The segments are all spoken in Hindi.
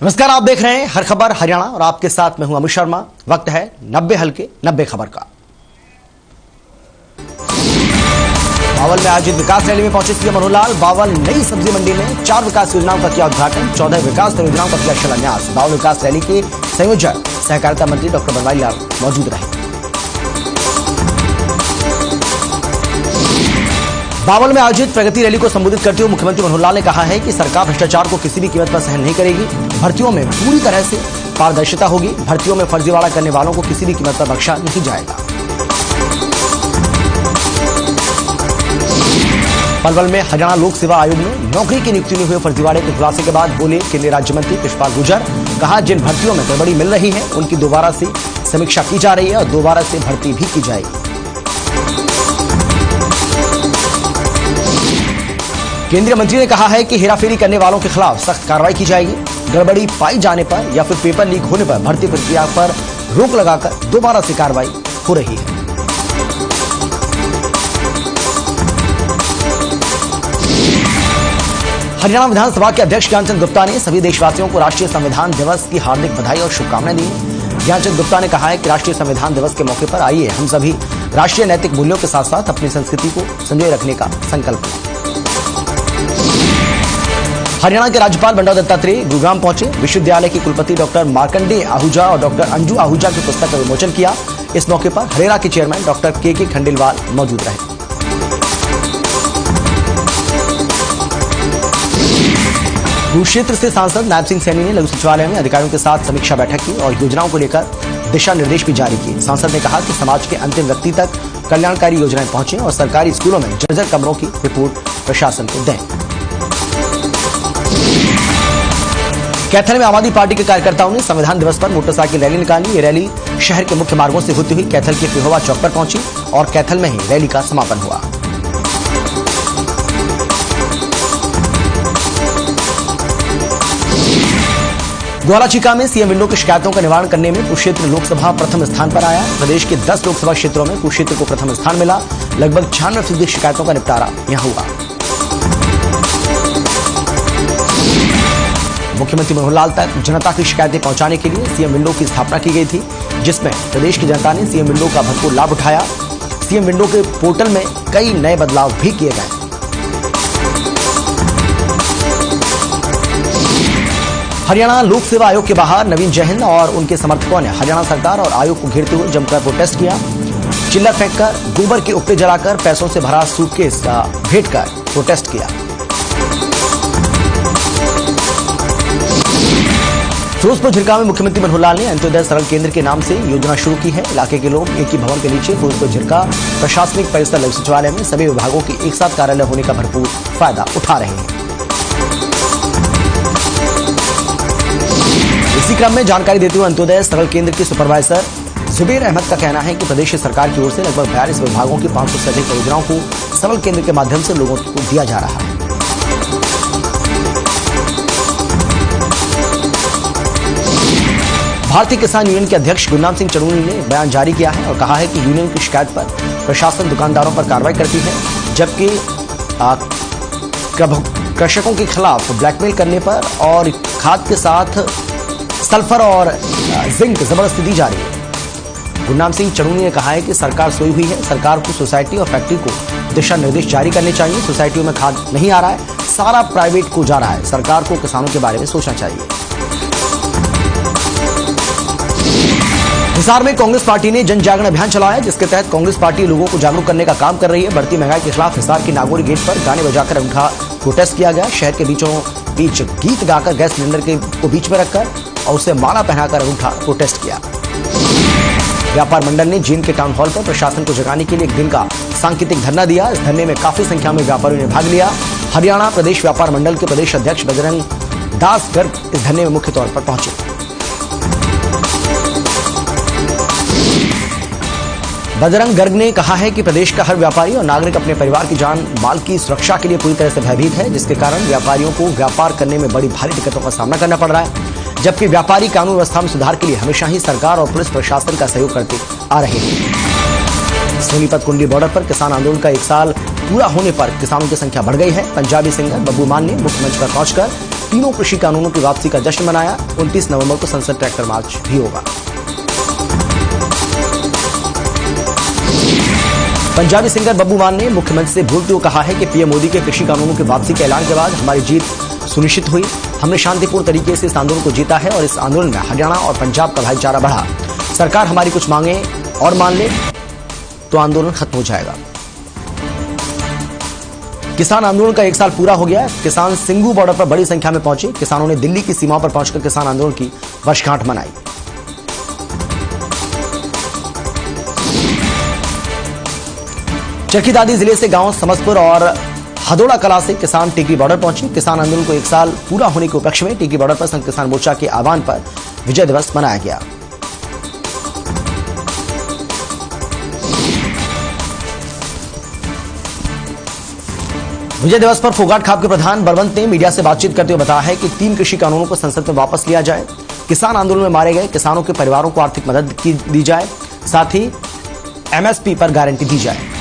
नमस्कार, आप देख रहे हैं हर खबर हरियाणा और आपके साथ मैं हूं अमित शर्मा। वक्त है 90 हल्के 90 खबर का। बावल में आयोजित विकास रैली में पहुंचे सीएम मनोहर लाल। बावल नई सब्जी मंडी में 4 विकास योजनाओं का किया उद्घाटन, 14 विकास परियोजनाओं का किया शिलान्यास। बावल विकास रैली के संयोजक सहकारिता मंत्री डॉक्टर बनवारी लाल मौजूद रहे। बावल में आयोजित प्रगति रैली को संबोधित करते हुए मुख्यमंत्री मनोहर लाल ने कहा है कि सरकार भ्रष्टाचार को किसी भी कीमत पर सहन नहीं करेगी। भर्तियों में पूरी तरह से पारदर्शिता होगी। भर्तियों में फर्जीवाड़ा करने वालों को किसी भी कीमत पर बख्शा नहीं जाएगा। पलवल में हरियाणा लोक सेवा आयोग में नौकरी की नियुक्ति में हुए फर्जीवाड़े के खुलासे के बाद बोले केंद्रीय राज्य मंत्री कृष्णपाल गुर्जर। कहा, जिन भर्तियों में गड़बड़ी मिल रही है उनकी दोबारा से समीक्षा की जा रही है और दोबारा से भर्ती भी की जाएगी। केंद्रीय मंत्री ने कहा है कि हेराफेरी करने वालों के खिलाफ सख्त कार्रवाई की जाएगी। गड़बड़ी पाई जाने पर या फिर पेपर लीक होने पर भर्ती प्रक्रिया पर रोक लगाकर दोबारा से कार्रवाई हो रही है। हरियाणा विधानसभा के अध्यक्ष ज्ञानचंद गुप्ता ने सभी देशवासियों को राष्ट्रीय संविधान दिवस की हार्दिक बधाई और शुभकामनाएं दी। ज्ञानचंद गुप्ता ने कहा है कि राष्ट्रीय संविधान दिवस के मौके पर आइए हम सभी राष्ट्रीय नैतिक मूल्यों के साथ साथ अपनी संस्कृति को संजोए रखने का संकल्प लें। हरियाणा के राज्यपाल बंडारू दत्तात्रेय गुरुग्राम पहुंचे। विश्वविद्यालय की कुलपति डॉक्टर मार्कंडेय आहूजा और डॉक्टर अंजू आहूजा की पुस्तक का विमोचन किया। इस मौके पर हरेरा के चेयरमैन डॉक्टर के खंडेलवाल मौजूद रहे। कुरुक्षेत्र से सांसद नायब सिंह सैनी ने लघु सचिवालय में अधिकारियों के साथ समीक्षा बैठक की और योजनाओं को लेकर दिशा निर्देश भी जारी किए। सांसद ने कहा कि समाज के अंतिम व्यक्ति तक कल्याणकारी योजनाएं पहुंचे और सरकारी स्कूलों में जर्जर कमरों की रिपोर्ट प्रशासन को दें। कैथल में आम आदमी पार्टी के कार्यकर्ताओं ने संविधान दिवस पर मोटरसाइकिल रैली निकाली। ये रैली शहर के मुख्य मार्गों से होती हुई कैथल के पिहोवा चौक पर पहुंची और कैथल में ही रैली का समापन हुआ। ग्वालाचीका में सीएम विंडो की शिकायतों का निवारण करने में कुरुक्षेत्र लोकसभा प्रथम स्थान पर आया। प्रदेश के 10 लोकसभा क्षेत्रों में कुरुक्षेत्र को प्रथम स्थान मिला। लगभग 96% शिकायतों का निपटारा यहां हुआ। मुख्यमंत्री मनोहर लाल तक जनता की शिकायतें पहुंचाने के लिए सीएम विंडो की स्थापना की गई थी, जिसमें प्रदेश की जनता ने सीएम विंडो का भरपूर लाभ उठाया। सीएम विंडो के पोर्टल में कई नए बदलाव भी किए गए। हरियाणा लोक सेवा आयोग के बाहर नवीन जैन और उनके समर्थकों ने हरियाणा सरकार और आयोग को घेरते हुए जमकर प्रोटेस्ट किया। चिल्लर फेंककर, गोबर के उपटे जलाकर, पैसों से भरा सूटकेस भेंट कर प्रोटेस्ट किया। फिरोजपुर झिरका में मुख्यमंत्री मनोहर लाल ने अंत्योदय सरल केंद्र के नाम से योजना शुरू की है। इलाके के लोग एक ही भवन के नीचे फिरोजपुर झिरका प्रशासनिक परिसर लघु सचिवालय में सभी विभागों के एक साथ कार्यालय होने का भरपूर फायदा उठा रहे हैं। इसी क्रम में जानकारी देते हुए अंत्योदय सरल केंद्र के सुपरवाइजर जुबेर अहमद का कहना है कि प्रदेश सरकार की ओर से लगभग 42 विभागों की 500 से अधिक योजनाओं को सरल केंद्र के माध्यम से लोगों को दिया जा रहा है। भारतीय किसान यूनियन के अध्यक्ष गुरनाम सिंह चड़ूनी ने बयान जारी किया है और कहा है कि यूनियन की शिकायत पर प्रशासन दुकानदारों पर कार्रवाई करती है, जबकि कृषकों के खिलाफ ब्लैकमेल करने पर और खाद के साथ सल्फर और जिंक जबरदस्ती दी जा रही है। गुरनाम सिंह चड़ूनी ने कहा है कि सरकार सोई हुई है। सरकार को सोसाइटी और फैक्ट्री को दिशा निर्देश जारी करने चाहिए। सोसाइटियों में खाद नहीं आ रहा है, सारा प्राइवेट को जा रहा है। सरकार को किसानों के बारे में सोचना चाहिए। हिसार में कांग्रेस पार्टी ने जन जागरण अभियान चलाया, जिसके तहत कांग्रेस पार्टी लोगों को जागरूक करने का काम कर रही है। बढ़ती महंगाई के खिलाफ हिसार की नागौरी गेट पर गाने बजाकर उनका प्रोटेस्ट किया गया। शहर के बीचों बीच गीत गाकर गैस सिलेंडर को बीच में रखकर और उसे माला पहनाकर उनका प्रोटेस्ट किया। व्यापार मंडल ने जींद के टाउन हॉल पर प्रशासन को जगाने के लिए एक दिन का सांकेतिक धरना दिया। इस धरने में काफी संख्या में व्यापारियों ने भाग लिया। हरियाणा प्रदेश व्यापार मंडल के प्रदेश अध्यक्ष बजरंग दास गर्ग इस धरने में मुख्य तौर पर पहुंचे। बजरंग गर्ग ने कहा है कि प्रदेश का हर व्यापारी और नागरिक अपने परिवार की जान माल की सुरक्षा के लिए पूरी तरह से भयभीत है, जिसके कारण व्यापारियों को व्यापार करने में बड़ी भारी दिक्कतों का सामना करना पड़ रहा है। जबकि व्यापारी कानून व्यवस्था में सुधार के लिए हमेशा ही सरकार और पुलिस प्रशासन का सहयोग करते आ रहे हैं। सोनीपत कुंडली बॉर्डर पर किसान आंदोलन का 1 साल पूरा होने पर किसानों की संख्या बढ़ गई है। पंजाबी सिंगर बब्बू मान ने मुख्य मंच पर पहुंचकर तीनों कृषि कानूनों की वापसी का जश्न मनाया। 29 नवंबर को संसद ट्रैक्टर मार्च भी होगा। पंजाबी सिंगर बब्बू मान ने मुख्यमंत्री से बोलते हुए कहा है कि पीएम मोदी के कृषि कानूनों की वापसी के ऐलान के बाद हमारी जीत सुनिश्चित हुई। हमने शांतिपूर्ण तरीके से इस आंदोलन को जीता है और इस आंदोलन में हरियाणा और पंजाब का भाईचारा बढ़ा। सरकार हमारी कुछ मांगे और मान ले तो आंदोलन खत्म हो जाएगा। किसान आंदोलन का 1 साल पूरा हो गया। किसान सिंगू बॉर्डर पर बड़ी संख्या में पहुंचे। किसानों ने दिल्ली की सीमा पर पहुंचकर किसान आंदोलन की वर्षगांठ मनाई। चरखी जिले से गांव समसपुर और हदोड़ा कला से किसान टिकरी बॉर्डर पहुंचे। किसान आंदोलन को 1 साल पूरा होने के उपलक्ष्य में टिकरी बॉर्डर पर संघ किसान मोर्चा के आह्वान पर विजय दिवस मनाया गया। विजय दिवस पर फोगाट खाप के प्रधान बलवंत ने मीडिया से बातचीत करते हुए बताया है कि 3 कृषि कानूनों को संसद में वापस लिया जाए, किसान आंदोलन में मारे गए किसानों के परिवारों को आर्थिक मदद दी जाए, साथ ही एमएसपी पर गारंटी दी जाए।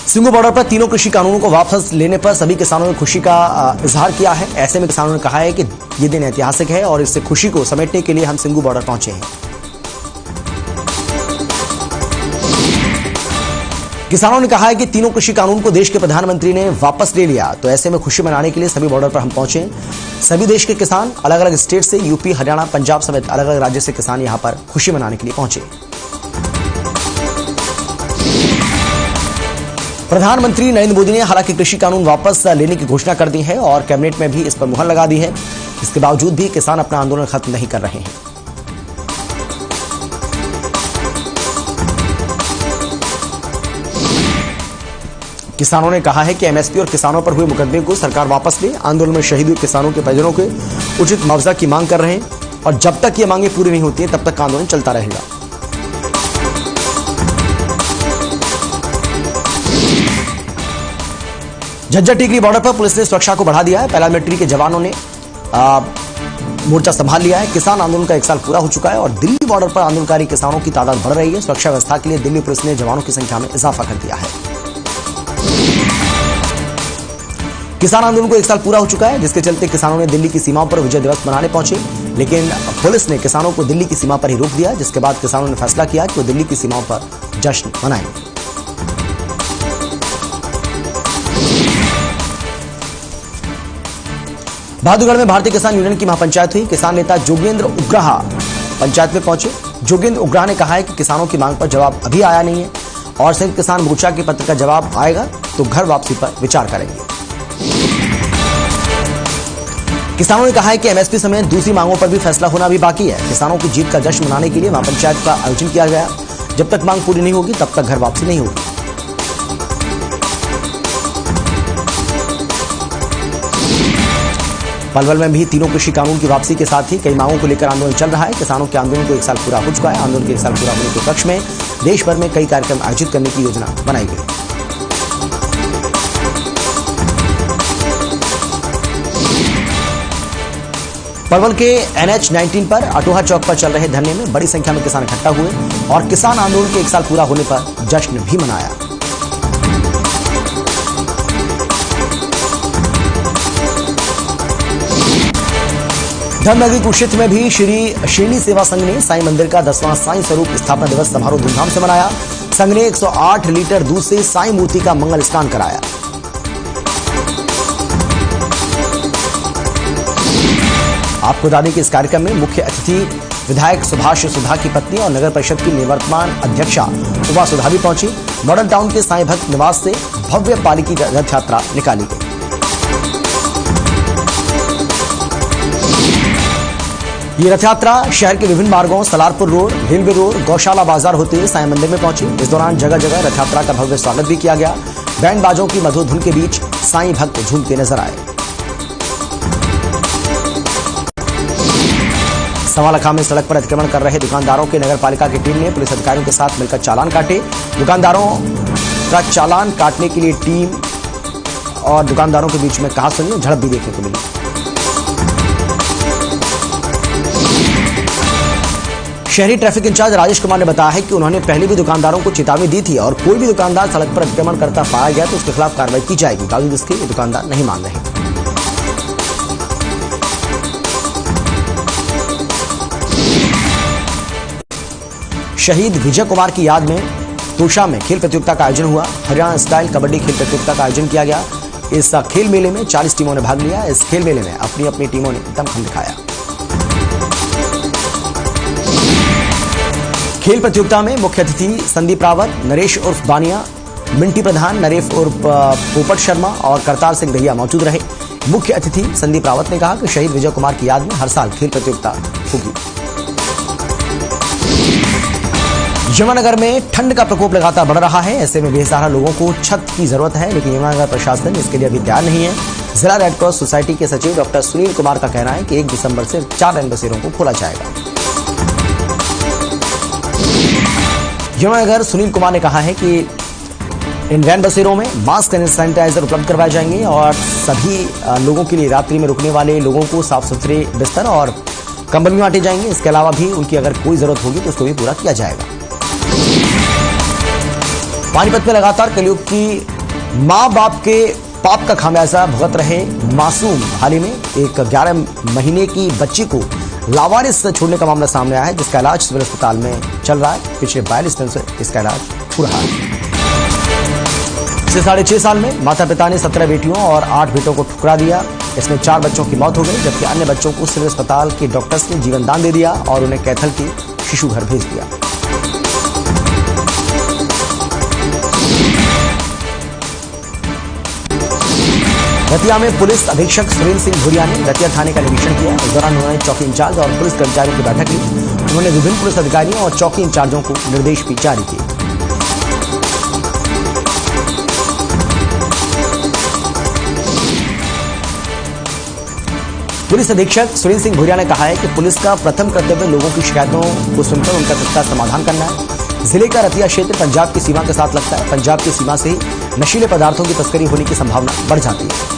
सिंगू बॉर्डर पर तीनों कृषि कानूनों को वापस लेने पर सभी किसानों ने खुशी का इजहार किया है। ऐसे में किसानों ने कहा है कि ये दिन ऐतिहासिक है और इससे खुशी को समेटने के लिए हम सिंगू बॉर्डर पहुंचे हैं। किसानों ने कहा है कि तीनों कृषि कानून को देश के प्रधानमंत्री ने वापस ले लिया, तो ऐसे में खुशी मनाने के लिए सभी बॉर्डर पर हम पहुंचे। सभी देश के किसान अलग अलग स्टेट से, यूपी, हरियाणा, पंजाब समेत अलग अलग राज्य से किसान यहां पर खुशी मनाने के लिए पहुंचे। प्रधानमंत्री नरेंद्र मोदी ने हालांकि कृषि कानून वापस लेने की घोषणा कर दी है और कैबिनेट में भी इस पर मुहर लगा दी है। इसके बावजूद भी किसान अपना आंदोलन खत्म नहीं कर रहे हैं। किसानों ने कहा है कि एमएसपी और किसानों पर हुए मुकदमे को सरकार वापस ले। आंदोलन में शहीद हुए किसानों के परिजनों के उचित मुआवजा की मांग कर रहे हैं और जब तक ये मांगे पूरी नहीं होती है तब तक आंदोलन चलता रहेगा। झज्जर टिकरी बॉर्डर पर पुलिस ने सुरक्षा को बढ़ा दिया है। पैरामिलिट्री के जवानों ने मोर्चा संभाल लिया है। किसान आंदोलन का 1 साल पूरा हो चुका है और दिल्ली बॉर्डर पर आंदोलनकारी किसानों की तादाद बढ़ रही है। सुरक्षा व्यवस्था के लिए दिल्ली पुलिस ने जवानों की संख्या में इजाफा कर दिया है। किसान आंदोलन को 1 साल पूरा हो चुका है, जिसके चलते किसानों ने दिल्ली की सीमाओं पर विजय दिवस मनाने पहुंचे, लेकिन पुलिस ने किसानों को दिल्ली की सीमा पर ही रोक दिया, जिसके बाद किसानों ने फैसला किया कि वो दिल्ली की सीमाओं पर जश्न मनाएंगे। बहादुरगढ़ में भारतीय किसान यूनियन की महापंचायत हुई। किसान नेता जोगेंद्र उग्राह पंचायत में पहुंचे। जोगेंद्र उग्राह ने कहा है कि किसानों की मांग पर जवाब अभी आया नहीं है और संयुक्त किसान मोर्चा के पत्र का जवाब आएगा तो घर वापसी पर विचार करेंगे। किसानों ने कहा है कि एमएसपी समेत दूसरी मांगों पर भी फैसला होना भी बाकी है। किसानों की जीत का जश्न मनाने के लिए महापंचायत का आयोजन किया गया। जब तक मांग पूरी नहीं होगी तब तक घर वापसी नहीं होगी। पलवल में भी तीनों कृषि कानून की वापसी के साथ ही कई मांगों को लेकर आंदोलन चल रहा है। किसानों के आंदोलन को 1 साल पूरा हो चुका है। आंदोलन के 1 साल पूरा होने के उपलक्ष्य में देश भर में कई कार्यक्रम आयोजित करने की योजना बनाई गई। पलवल के NH-19 पर अटोहा चौक पर चल रहे धरने में बड़ी संख्या में किसान इकट्ठा हुए और किसान आंदोलन के 1 साल पूरा होने पर जश्न भी मनाया। धर्मनगरी कुरुक्षेत्र में भी श्री श्रेणी सेवा संघ ने साईं मंदिर का 10वां साईं स्वरूप स्थापना दिवस समारोह धूमधाम से मनाया। संघ ने 108 लीटर दूध से साईं मूर्ति का मंगल स्नान कराया। आपको बता दें कि इस कार्यक्रम में मुख्य अतिथि विधायक सुभाष सुधा की पत्नी और नगर परिषद की निवर्तमान अध्यक्षा उमा सुधा भी पहुंची। मॉडर्न टाउन के साईं भक्त निवास से भव्य पालकी रथ यात्रा निकाली गई। ये रथ यात्रा शहर के विभिन्न मार्गों सलारपुर रोड, रेलवे रोड, गौशाला बाजार होते हुए साईं मंदिर में पहुंची। इस दौरान जगह जगह रथ यात्रा का भव्य स्वागत भी किया गया। बैंड बाजों की मधुर धुन के बीच साईं भक्त झूमते नजर आए। सवालखा में सड़क पर अतिक्रमण कर रहे दुकानदारों के नगर पालिका की टीम ने पुलिस अधिकारियों के साथ मिलकर चालान काटे। दुकानदारों का चालान काटने के लिए टीम और दुकानदारों के बीच में कहासुनी और झड़प भी देखने को मिली। शहरी ट्रैफिक इंचार्ज राजेश कुमार ने बताया है कि उन्होंने पहले भी दुकानदारों को चेतावनी दी थी और कोई भी दुकानदार सड़क पर अतिक्रमण करता पाया गया तो उसके खिलाफ कार्रवाई की जाएगी। बावजूद इसके ये दुकानदार नहीं मान रहे। शहीद विजय कुमार की याद में तोशा में खेल प्रतियोगिता का आयोजन हुआ। हरियाणा स्टाइल कबड्डी खेल प्रतियोगिता का आयोजन किया गया। इस खेल मेले में 40 टीमों ने भाग लिया। इस खेल मेले में अपनी अपनी टीमों ने दमखम दिखाया। खेल प्रतियोगिता में मुख्य अतिथि संदीप रावत, नरेश उर्फ बानिया, मिंटी प्रधान, नरेश उर्फ पोपट शर्मा और करतार सिंह दहिया मौजूद रहे। मुख्य अतिथि संदीप रावत ने कहा कि शहीद विजय कुमार की याद में हर साल खेल प्रतियोगिता होगी। यमुनानगर में ठंड का प्रकोप लगातार बढ़ रहा है। ऐसे में बेसहारा लोगों को छत की जरूरत है, लेकिन यमुनानगर प्रशासन इसके लिए अभी तैयार नहीं है। जिला रेडक्रॉस सोसाइटी के सचिव डॉक्टर सुनील कुमार का कहना है कि 1 दिसंबर से 4 रैन बसेरों को खोला जाएगा। यमुनानगर सुनील कुमार ने कहा है कि इन रैन बसेरों में मास्क एंड सैनिटाइजर उपलब्ध करवाए जाएंगे और सभी लोगों के लिए रात्रि में रुकने वाले लोगों को साफ सुथरे बिस्तर और कंबल भी बांटे जाएंगे। इसके अलावा भी उनकी अगर कोई जरूरत होगी तो उसको भी पूरा किया जाएगा। पानीपत में लगातार कलयुग की मां बाप के पाप का खामियाजा भुगत रहे मासूम हाल ही में एक 11 महीने की बच्ची को लावारिस छोड़ने का मामला सामने आया है, जिसका इलाज सिविल अस्पताल में चल रहा है। पिछले 42 दिन से इसका इलाज हो रहा है। पिछले 6.5 साल में माता पिता ने 17 बेटियों और 8 बेटों को ठुकरा दिया। इसमें 4 बच्चों की मौत हो गई, जबकि अन्य बच्चों को सिविल अस्पताल के डॉक्टर्स ने जीवन दान दे दिया और उन्हें कैथल के शिशु घर भेज दिया। रतिया में पुलिस अधीक्षक सुरेंद्र सिंह भूरिया ने रतिया थाने का निरीक्षण किया। इस दौरान उन्होंने चौकी इंचार्ज और पुलिस कर्मचारियों की बैठक ली। उन्होंने विभिन्न पुलिस अधिकारियों और चौकी इंचार्जों को निर्देश भी जारी किए। पुलिस अधीक्षक सुरेंद्र सिंह भूरिया ने कहा है कि पुलिस का प्रथम कर्तव्य लोगों की शिकायतों को सुनकर उनका तत्काल समाधान करना है। जिले का रतिया क्षेत्र पंजाब की सीमा के साथ लगता है। पंजाब की सीमा से ही नशीले पदार्थों की तस्करी होने की संभावना बढ़ जाती है।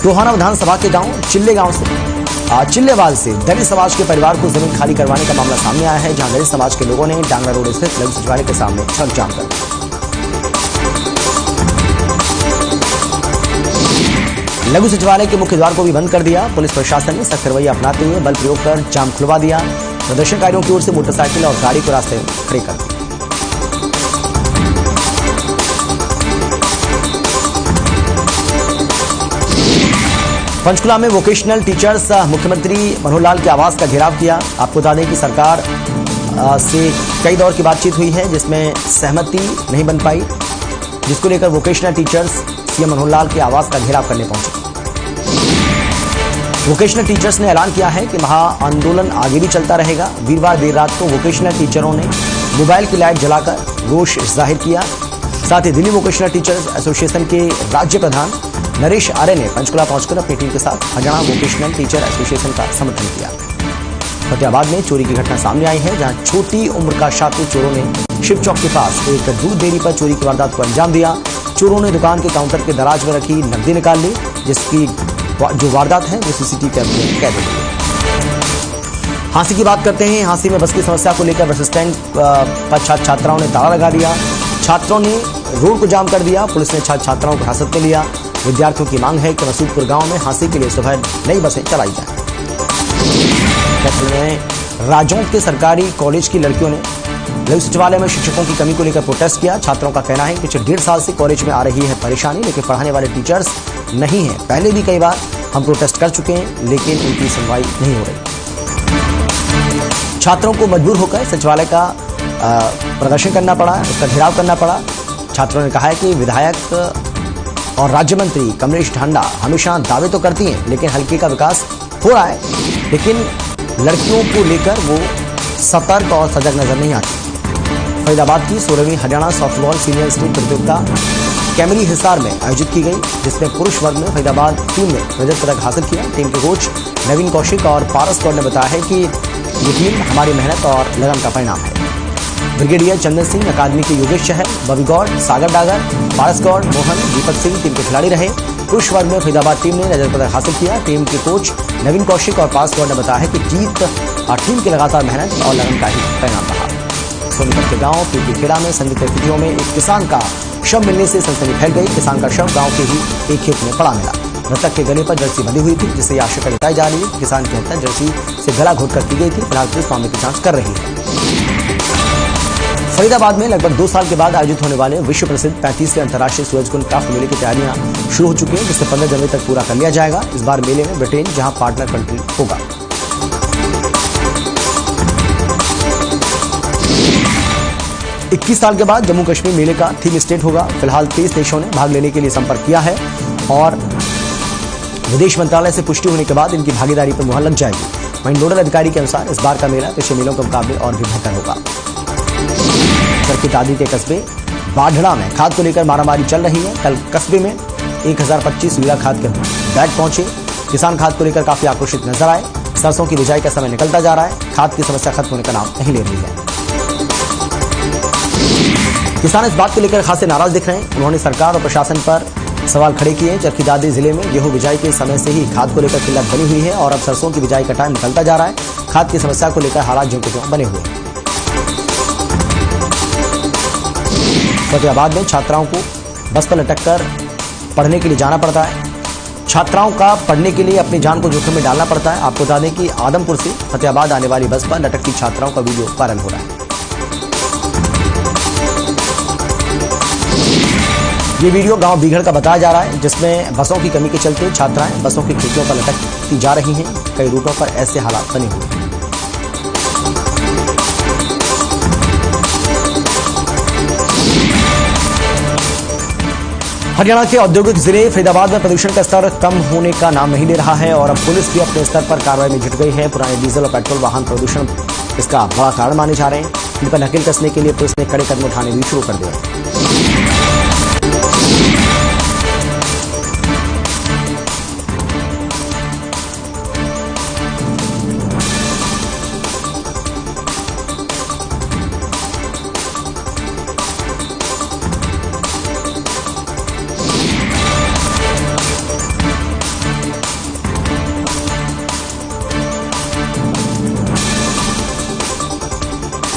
टोहाना विधानसभा के गांव चिल्लेवाल से दलित समाज के परिवार को जमीन खाली करवाने का मामला सामने आया है, जहां दलित समाज के लोगों ने डांगरा रोड स्थित लघु सचिवालय के सामने सड़क जाम कर लघु सचिवालय के मुख्य द्वार को भी बंद कर दिया। पुलिस प्रशासन ने सख्त रवैया अपनाते हुए बल प्रयोग कर जाम खुलवा दिया। प्रदर्शनकारियों की ओर से मोटरसाइकिल और गाड़ी को रास्ते में खड़े कर दिया। पंचकुला में वोकेशनल टीचर्स मुख्यमंत्री मनोहर लाल के आवास का घेराव किया। आपको बता दें कि सरकार से कई दौर की बातचीत हुई है, जिसमें सहमति नहीं बन पाई, जिसको लेकर vocational teachers CM Manohar Lal के आवास का घेराव करने पहुंचे। वोकेशनल टीचर्स ने ऐलान किया है कि महा आंदोलन आगे भी चलता रहेगा। वीरवार देर रात को वोकेशनल टीचरों ने मोबाइल की लाइट जलाकर रोष जाहिर किया। साथ ही दिल्ली वोकेशनल टीचर्स एसोसिएशन के राज्य प्रधान नरेश आर्य ने पंचकुला पहुंचकर अपनी टीम के साथ हरियाणा वोकेशनल टीचर एसोसिएशन का समर्थन किया। फतेहाबाद में चोरी की घटना सामने आई है, जहां छोटी उम्र का छात्र चोरों ने शिव चौक के पास एक दूध डेयरी पर चोरी की वारदात को अंजाम दिया। चोरों ने दुकान के काउंटर के दराज में रखी नकदी निकाल ली, जिसकी जो वारदात है वो सीसीटीवी कैमरे में कैद हो गई। हांसी की बात करते हैं। हांसी में बस की समस्या को लेकर बस स्टैंड पर छात्र छात्राओं ने ताला लगा दिया। छात्रों ने रोड को जाम कर दिया। पुलिस ने छात्र छात्राओं को हिरासत में लिया। विद्यार्थियों की मांग है कि मसूदपुर गांव में हांसी के लिए सुबह नई बसें चलाई जाएं। कैथल में राजौंद के सरकारी कॉलेज की लड़कियों ने लघु सचिवालय में शिक्षकों की कमी को लेकर प्रोटेस्ट किया। छात्रों का कहना है कि पिछले 1.5 साल से कॉलेज में आ रही है परेशानी, लेकिन पढ़ाने वाले टीचर्स नहीं है। पहले भी कई बार हम प्रोटेस्ट कर चुके हैं, लेकिन उनकी सुनवाई नहीं हो रही। छात्रों को मजबूर होकर सचिवालय का प्रदर्शन करना पड़ा, उसका घेराव करना पड़ा। छात्रों ने कहा है कि विधायक और राज्य मंत्री कमलेश ढांडा हमेशा दावे तो करती हैं, लेकिन हल्के का विकास हो रहा है, लेकिन लड़कियों को लेकर वो सतर्क और सजग नजर नहीं आती। फरीदाबाद की 16वीं हरियाणा सॉफ्टबॉल सीनियर स्टेट प्रतियोगिता कैमरी हिसार में आयोजित की गई, जिसमें पुरुष वर्ग में फरीदाबाद टीम ने रजत पदक हासिल किया। टीम के कोच नवीन कौशिक और पारस कौर ने बताया है कि ये टीम हमारी मेहनत और लगन का परिणाम है। ब्रिगेडियर चंदन सिंह, अकादमी के योगेश चहल, बबी गौड़, सागर डागर, पारस गौड़, मोहन, दीपक सिंह टीम के खिलाड़ी रहे। पुरुष वर्ग में फरीदाबाद टीम ने रजत पदक हासिल किया। टीम के कोच नवीन कौशिक और पारस गौड़ ने बताया है कि जीत टीम की लगातार मेहनत और लगन का ही परिणाम रहा। सोनीपत के गांव पीपीखेड़ा में संदिग्ध परिस्थितियों में एक किसान का शव मिलने से सनसनी फैल गई। किसान का शव गांव के ही एक खेत में पड़ा मिला। मृतक के गले पर जर्सी बंधी हुई थी, जिससे आशंका जताई जा रही है किसान की हत्या जर्सी से गला घोटकर की गई थी। फिलहाल पुलिस मामले की जांच कर रही है। फरीदाबाद में लगभग 2 साल के बाद आयोजित होने वाले विश्व प्रसिद्ध 35वें अंतर्राष्ट्रीय सूरजकुंड क्राफ्ट मेले की तैयारियां शुरू हो चुकी हैं, जिसे 15 जनवरी तक पूरा कर लिया जाएगा। इस बार मेले में ब्रिटेन जहां पार्टनर कंट्री होगा। इक्कीस साल के बाद जम्मू कश्मीर मेले का थीम स्टेट होगा। फिलहाल 23 देशों ने भाग लेने के लिए संपर्क किया है और विदेश मंत्रालय से पुष्टि होने के बाद इनकी भागीदारी पर मुहर लग जाएगी। वहीं नोडल अधिकारी के अनुसार इस बार का मेला पिछले मेलों के मुकाबले और भी बेहतर होगा। चरखी दादरी के कस्बे बाढ़ड़ा में खाद को लेकर मारामारी चल रही है। कल कस्बे में 1025 यूरिया खाद के बैग पहुंचे। किसान खाद को लेकर काफी आक्रोशित नजर आए। सरसों की बिजाई का समय निकलता जा रहा है। खाद की समस्या खत्म होने का नाम नहीं ले रही है। किसान इस बात को लेकर खासे नाराज दिख रहे हैं। उन्होंने सरकार और प्रशासन पर सवाल खड़े किए। चरखी दादरी जिले में गेहूं बिजाई के समय से ही खाद को लेकर किल्लत बनी हुई है और अब सरसों की बिजाई का टाइम निकलता जा रहा है। खाद की समस्या को लेकर हालात ज्यों के त्यों बने हुए हैं। फतेहाबाद में छात्राओं को बस पर लटक कर पढ़ने के लिए जाना पड़ता है। छात्राओं का पढ़ने के लिए अपनी जान को जोखिम में डालना पड़ता है। आपको बता दें कि आदमपुर से फतेहाबाद आने वाली बस पर लटकती छात्राओं का वीडियो वायरल हो रहा है। ये वीडियो गांव बीघड़ का बताया जा रहा है, जिसमें बसों की कमी के चलते छात्राएं बसों की खिड़कियों पर लटकती जा रही हैं। कई रूटों पर ऐसे हालात बने हुए हैं। हरियाणा के औद्योगिक जिले फरीदाबाद में प्रदूषण का स्तर कम होने का नाम नहीं ले रहा है और अब पुलिस भी अपने स्तर पर कार्रवाई में जुट गई है। पुराने डीजल और पेट्रोल वाहन प्रदूषण इसका बड़ा कारण माने जा रहे हैं। इन पर नकेल कसने के लिए पुलिस ने कड़े कदम उठाने भी शुरू कर दिए।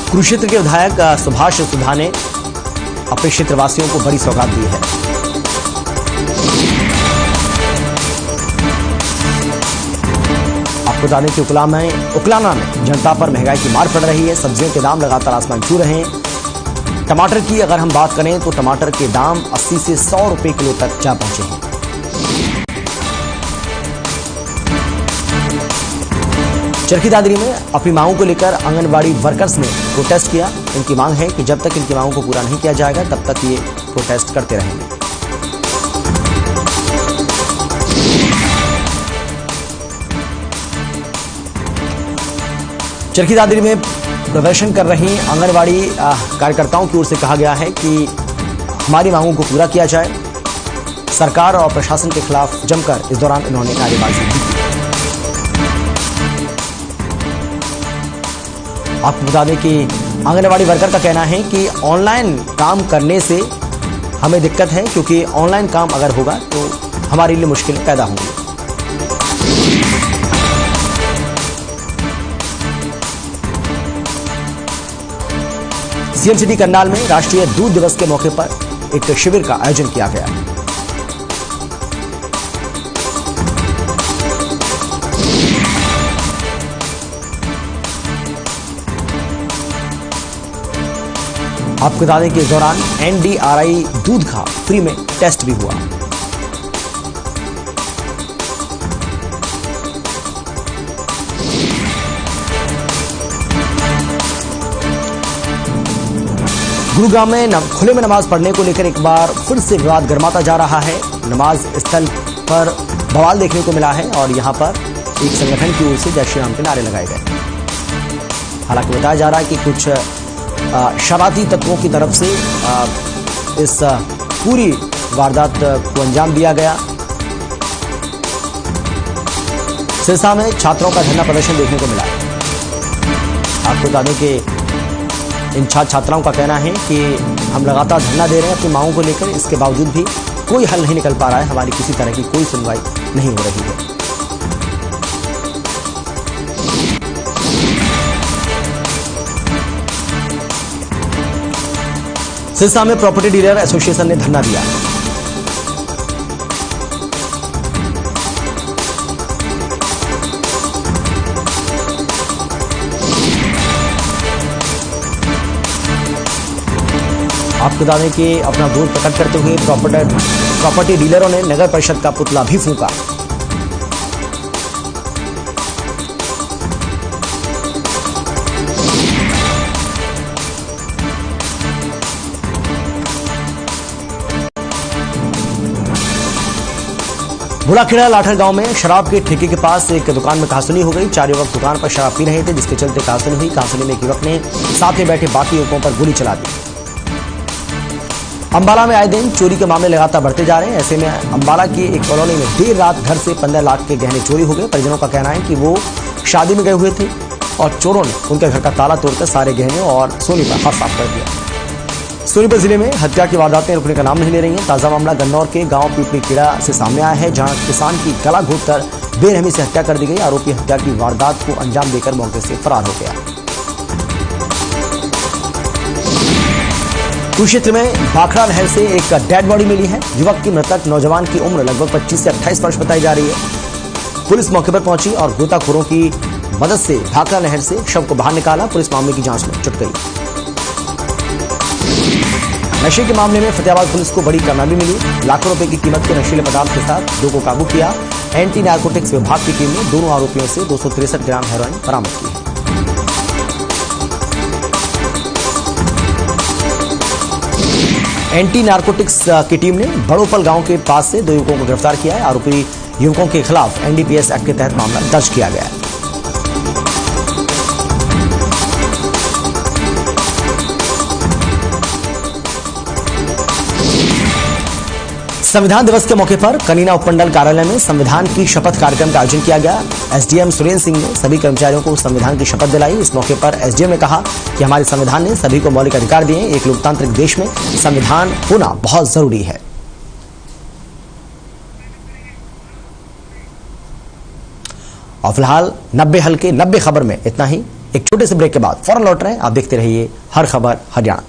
कुरुक्षेत्र के विधायक सुभाष सुधा ने अपने क्षेत्रवासियों को बड़ी सौगात दी है। आपको बता दें कि उकलाना में जनता पर महंगाई की मार पड़ रही है। सब्जियों के दाम लगातार आसमान छू रहे हैं। टमाटर की अगर हम बात करें तो टमाटर के दाम 80 से 100 रुपए किलो तक जा पहुंचे हैं। चरखी दादरी में अपनी मांगों को लेकर आंगनबाड़ी वर्कर्स ने प्रोटेस्ट किया। इनकी मांग है कि जब तक इनकी मांगों को पूरा नहीं किया जाएगा तब तक ये प्रोटेस्ट करते रहेंगे। चरखी दादरी में प्रदर्शन कर रही आंगनबाड़ी कार्यकर्ताओं की ओर से कहा गया है कि हमारी मांगों को पूरा किया जाए। सरकार और प्रशासन के खिलाफ जमकर इस दौरान इन्होंने नारेबाजी की। आपको बता दें कि आंगनबाड़ी वर्कर का कहना है कि ऑनलाइन काम करने से हमें दिक्कत है, क्योंकि ऑनलाइन काम अगर होगा तो हमारे लिए मुश्किलें पैदा होंगी। सीएम सिटी करनाल में राष्ट्रीय दूध दिवस के मौके पर एक शिविर का आयोजन किया गया। आपको बता दें कि इस दौरान एनडीआरआई दूध का फ्री में टेस्ट भी हुआ। गुरुग्राम में खुले में नमाज पढ़ने को लेकर एक बार फिर से विवाद गर्माता जा रहा है। नमाज स्थल पर बवाल देखने को मिला है और यहां पर एक संगठन की ओर से जय श्री राम के नारे लगाए गए। हालांकि बताया जा रहा है कि कुछ शरारती तत्वों की तरफ से इस पूरी वारदात को अंजाम दिया गया। सिरसा में छात्रों का धरना प्रदर्शन देखने को मिला। आपको बता दें कि इन छात्र छात्राओं का कहना है कि हम लगातार धरना दे रहे हैं अपनी मांगों को लेकर, इसके बावजूद भी कोई हल नहीं निकल पा रहा है, हमारी किसी तरह की कोई सुनवाई नहीं हो रही है। सिरसा में प्रॉपर्टी डीलर एसोसिएशन ने धरना दिया। आपको बता दें कि अपना विरोध प्रकट करते हुए प्रॉपर्टी डीलरों ने नगर परिषद का पुतला भी फूंका। बुढ़ाखेड़ा लाठर गांव में शराब के ठेके के पास एक दुकान में कहासुनी हो गई। 4 युवक दुकान पर शराब पी रहे थे, जिसके चलते कहासुनी हुई। कहासुनी में एक युवक ने साथ में बैठे बाकी युवकों पर गोली चला दी। अंबाला में आए दिन चोरी के मामले लगातार बढ़ते जा रहे हैं। ऐसे में अंबाला की एक कॉलोनी में देर रात घर से 15 लाख के गहने चोरी हो गए। परिजनों का कहना है कि वो शादी में गए हुए थे और चोरों ने उनके घर का ताला तोड़कर सारे गहने और सोने का हाथ साफ कर दिया। सोनीपत जिले में हत्या की वारदातें रुकने का नाम नहीं ले रही हैं। ताजा मामला गन्नौर के गांव पीपली खेड़ा से सामने आया है, जहां किसान की गला घोंटकर बेरहमी से हत्या कर दी गई। आरोपी हत्या की वारदात को अंजाम देकर मौके से फरार हो गया। कुरुक्षेत्र में भाखड़ा नहर से एक डेड बॉडी मिली है। युवक की मृतक नौजवान की उम्र लगभग 25 से 28 वर्ष बताई जा रही है। पुलिस मौके पर पहुंची और गोताखोरों की मदद से भाखड़ा नहर से शव को बाहर निकाला। पुलिस मामले की जांच में जुट गई। नशे के मामले में फतेहाबाद पुलिस को बड़ी कामयाबी मिली। लाखों रुपए की कीमत के नशीले पदार्थ के साथ 2 को काबू किया। एंटी नारकोटिक्स विभाग की टीम ने दोनों आरोपियों से 263 ग्राम हेरोइन बरामद की है। एंटी नारकोटिक्स की टीम ने बड़ोपल गांव के पास से 2 युवकों को गिरफ्तार किया है। आरोपी युवकों के खिलाफ एनडीपीएस एक्ट के तहत मामला दर्ज किया गया है। संविधान दिवस के मौके पर कनीना उपमंडल कार्यालय में संविधान की शपथ कार्यक्रम का आयोजन किया गया। एसडीएम सुरेंद्र सिंह ने सभी कर्मचारियों को संविधान की शपथ दिलाई। इस मौके पर एसडीएम ने कहा कि हमारे संविधान ने सभी को मौलिक अधिकार दिए। एक लोकतांत्रिक देश में संविधान होना बहुत जरूरी है। और फिलहाल 90 हल्के 90 खबर में इतना ही। एक छोटे से ब्रेक के बाद फौरन लौट रहे हैं। आप देखते रहिए हर खबर हरियाणा।